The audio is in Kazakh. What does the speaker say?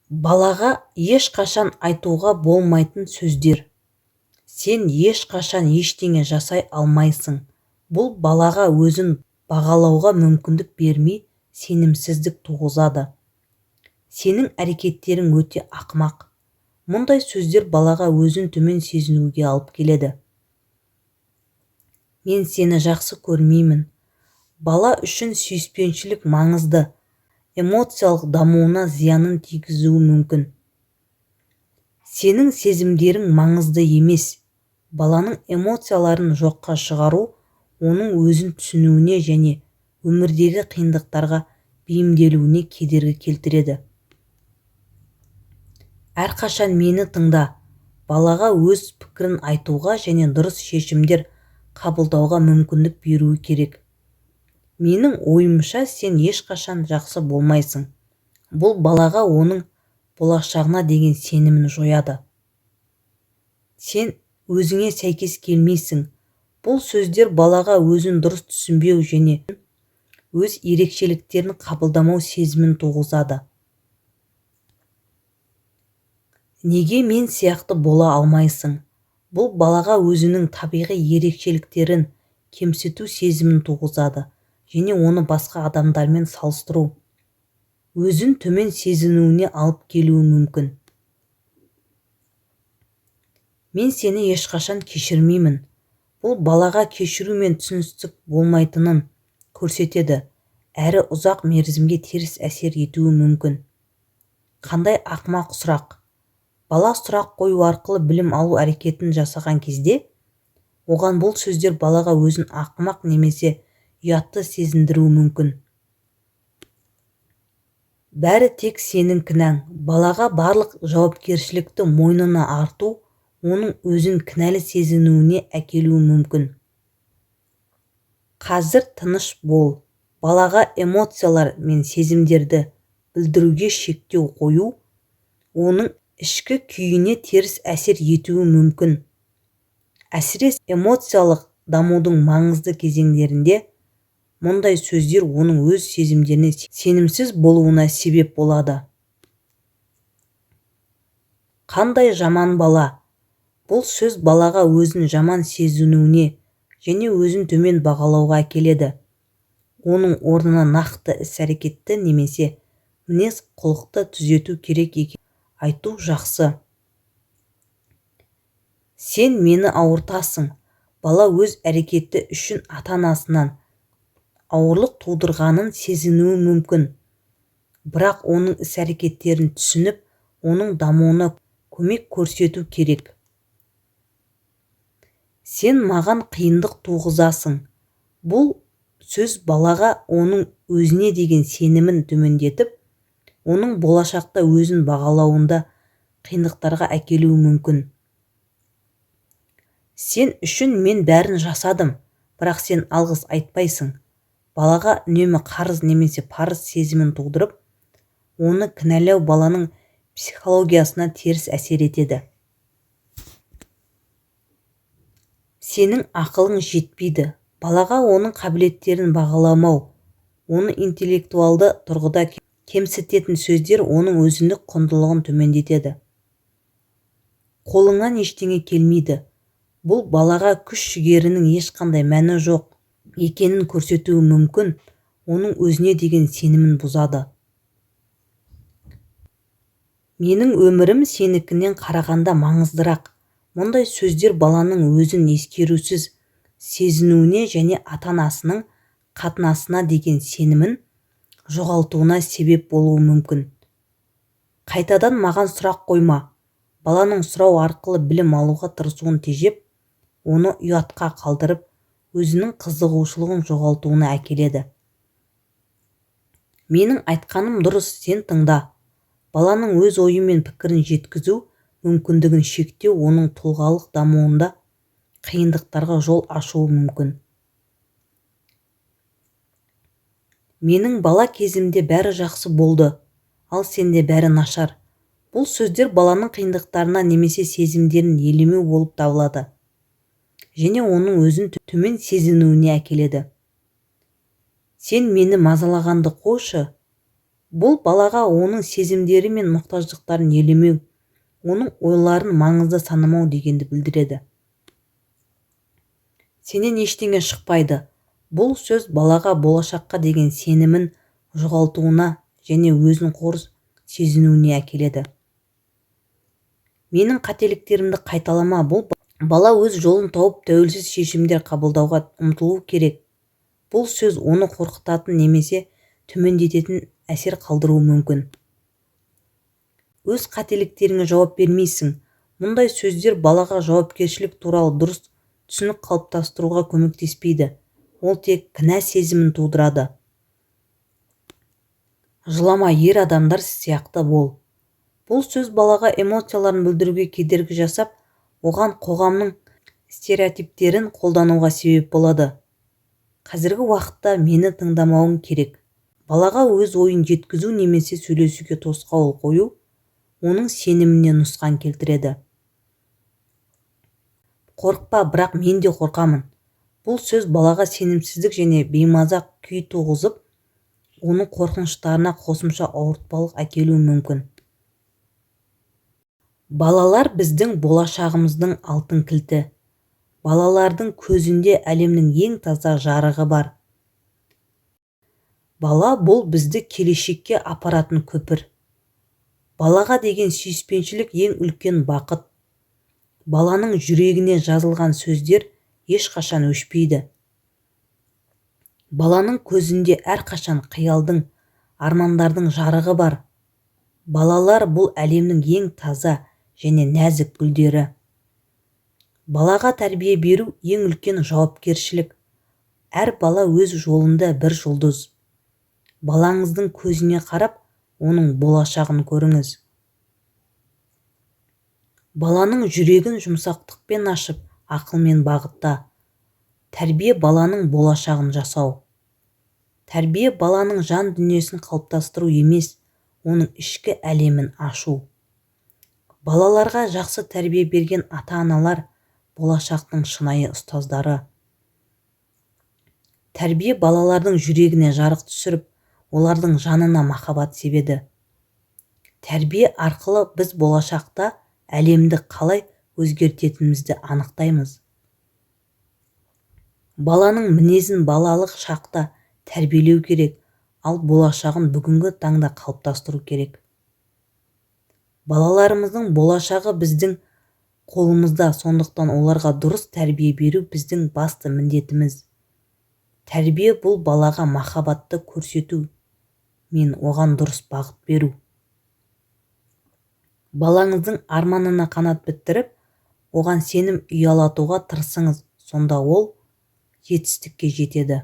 Балаға ешқашан айтуға болмайтын сөздер. Сен ешқашан ештеңе жасай алмайсың. Бұл балаға өзін бағалауға мүмкіндік бермей, сенімсіздік туғызады. Сенің әрекеттерің өте ақымақ. Мұндай сөздер балаға өзін төмен сезінуге алып келеді. Мен сені жақсы көрмеймін. Бала үшін сүйіспеншілік маңызды, эмоциялық дамуына зиянын тигізуі мүмкін. Сенің сезімдерің маңызды емес. Баланың эмоцияларын жоққа шығару оның өзін түсінуіне және өмірдегі қиындықтарға бейімделуіне кедергі келтіреді. Әрқашан мені тыңда. Балаға өз пікірін айтуға және дұрыс шешімдер қабылдауға мүмкіндік беруі керек. Менің ойымша сен ешқашан жақсы болмайсың. Бұл балаға оның болашағына деген сенімін жояды. Сен өзіңе сәйкес келмейсің. Бұл сөздер балаға өзін дұрыс түсінбеу және өз ерекшеліктерін қабылдамау сезімін туғызады. Неге мен сияқты бола алмайсың? Бұл балаға өзінің табиғи ерекшеліктерін кемсіту сезімін туғызады және оны басқа адамдармен салыстыру, өзін төмен сезінуіне алып келуі мүмкін. Мен сені ешқашан кешірмеймін. Бұл балаға кешіру мен түсіністік болмайтынын көрсетеді, әрі ұзақ мерзімге теріс әсер етуі мүмкін. Қандай ақымақ сұрақ. Бала сұрақ қою арқылы білім алу әрекетін жасаған кезде, оған бұл сөздер балаға өзін ақымақ немесе ұятты сезіндіруі мүмкін. Бәрі тек сенің кінәң. Балаға барлық жауапкершілікті мойнына арту оның өзін кінәлі сезінуіне әкелуі мүмкін. Қазір тыныш бол. Балаға эмоциялар мен сезімдерді білдіруге шектеу қою оның ішкі күйіне теріс әсер етуі мүмкін. Әсіресе эмоциялық дамудың маңызды кезеңдерінде мұндай сөздер оның өз сезімдеріне сенімсіз болуына себеп болады. Қандай жаман бала. Бұл сөз балаға өзін жаман сезінуіне және өзін төмен бағалауға әкеледі. Оның орнына нақты іс-әрекетті немесе мінез-құлықты түзету керек екен айту жақсы. Сен мені ауыртасың. Бала өз әрекеті үшін ата-анасынан ауырлық тудырғанын сезінуі мүмкін. Бірақ оның іс-әрекеттерін түсініп, оның дамуына көмек көрсету керек. Сен маған қиындық туғызасың. Бұл сөз балаға оның өзіне деген сенімін төмендетіп, оның болашақта өзін бағалауында қиындықтарға әкелуі мүмкін. Сен үшін мен бәрін жасадым, бірақ сен алғыс айтпайсың. Балаға үнемі қарыз немесе парыз сезімін тудырып, оны кінәлау баланың психологиясына теріс әсер етеді. Сенің ақылың жетпейді. Балаға оның қабілеттерін бағаламау, оны интеллектуалды тұрғыда кемсітетін сөздер оның өзіндік құндылығын төмендетеді. Қолыңнан ештеңе келмейді. Бұл балаға күш-жігерінің ешқандай мәні жоқ екенін көрсетуі мүмкін, оның өзіне деген сенімін бұзады. Менің өмірім сенікінен қарағанда маңыздырақ. Мұндай сөздер баланың өзін ескерусіз сезінуіне және ата-анасының қатынасына деген сенімін жоғалтуына себеп болуы мүмкін. Қайтадан маған сұрақ қойма. Баланың сұрау арқылы білім алуға тырысуын тежеп, оны ұятқа қалдырып, өзінің қызығушылығын жоғалтуына әкеледі. Менің айтқаным дұрыс, сен тыңда. Баланың өз ойы мен пікірін жеткізу мүмкіндігін шектеу оның тұлғалық дамуында қиындықтарға жол ашуы мүмкін. Менің бала кезімде бәрі жақсы болды, ал сенде бәрі нашар. Бұл сөздер баланың қиындықтарына немесе сезімдерін елемеу болып табылады және оның өзін төмен сезінуіне әкеледі. Сен мені мазалағанды қойшы. Бұл балаға оның сезімдері мен мұқтаждықтарын елемеу, оның ойларын маңызды санамау дегенді білдіреді. Сенен ештеңе шықпайды. Бұл сөз балаға болашаққа деген сенімін жоғалтуына және өзін қор сезінуіне әкеледі. Менің қателіктерімді қайталама. Бұл бала өз жолын тауып тәуелсіз шешімдер қабылдауға ұмтылу керек. Бұл сөз оны қорқытатын немесе төмендететін әсер қалдыруы мүмкін. Өз қателіктеріңе жауап бермейсің. Мұндай сөздер балаға жауапкершілік туралы дұрыс түсінік қалыптастыруға көмектеспейді. Ол тек кінә сезімін тудырады. Жылама, ер адамдар сияқты бол. Бұл сөз балаға эмоцияларын білдіруге кедергі жасап, оған қоғамның стереотиптерін қолдануға себеп болады. Қазіргі уақытта мені тыңдамауың керек. Балаға өз ойын жеткізу немесе сөйлесуге тосқауыл қою оның сеніміне нұқсан келтіреді. Қорықпа, бірақ мен де қорқамын. Бұл сөз балаға сенімсіздік және беймаза күй туғызып, оның қорқыныштарына қосымша ауыртпалық әкелуі мүмкін. Балалар біздің болашағымыздың алтын кілті. Балалардың көзінде әлемнің ең таза жарығы бар. Бала бұл бізді келешекке апаратын көпір. Балаға деген сүйіспеншілік ең үлкен бақыт. Баланың жүрегіне жазылған сөздер ешқашан өшпейді. Баланың көзінде әрқашан қиялдың, армандардың жарығы бар. Балалар бұл әлемнің ең таза және нәзік гүлдері. Балаға тәрбие беру ең үлкен жауапкершілік. Әр бала өз жолында бір жұлдыз. Балаңыздың көзіне қарап, оның болашағын көріңіз. Баланың жүрегін жұмсақтықпен ашып, ақылмен бағытта. Тәрбие баланың болашағын жасау. Тәрбие баланың жан дүниесін қалыптастыру емес, оның ішкі әлемін ашу. Балаларға жақсы тәрбие берген ата-аналар болашақтың шынайы ұстаздары. Тәрбие балалардың жүрегіне жарық түсіріп, олардың жанына махаббат себеді. Тәрбие арқылы біз болашақта әлемді қалай өзгертетінімізді анықтаймыз. Баланың мінезін балалық шақта тәрбиелеу керек, ал болашағын бүгінгі таңда қалыптастыру керек. Балаларымыздың болашағы біздің қолымызда, сондықтан оларға дұрыс тәрбие беру біздің басты міндетіміз. Тәрбие бұл балаға махаббатты көрсету мен оған дұрыс бағыт беру. Балаңыздың арманына қанат бітіріп, оған сенім ұялатуға тырысыңыз, сонда ол жетістікке жетеді.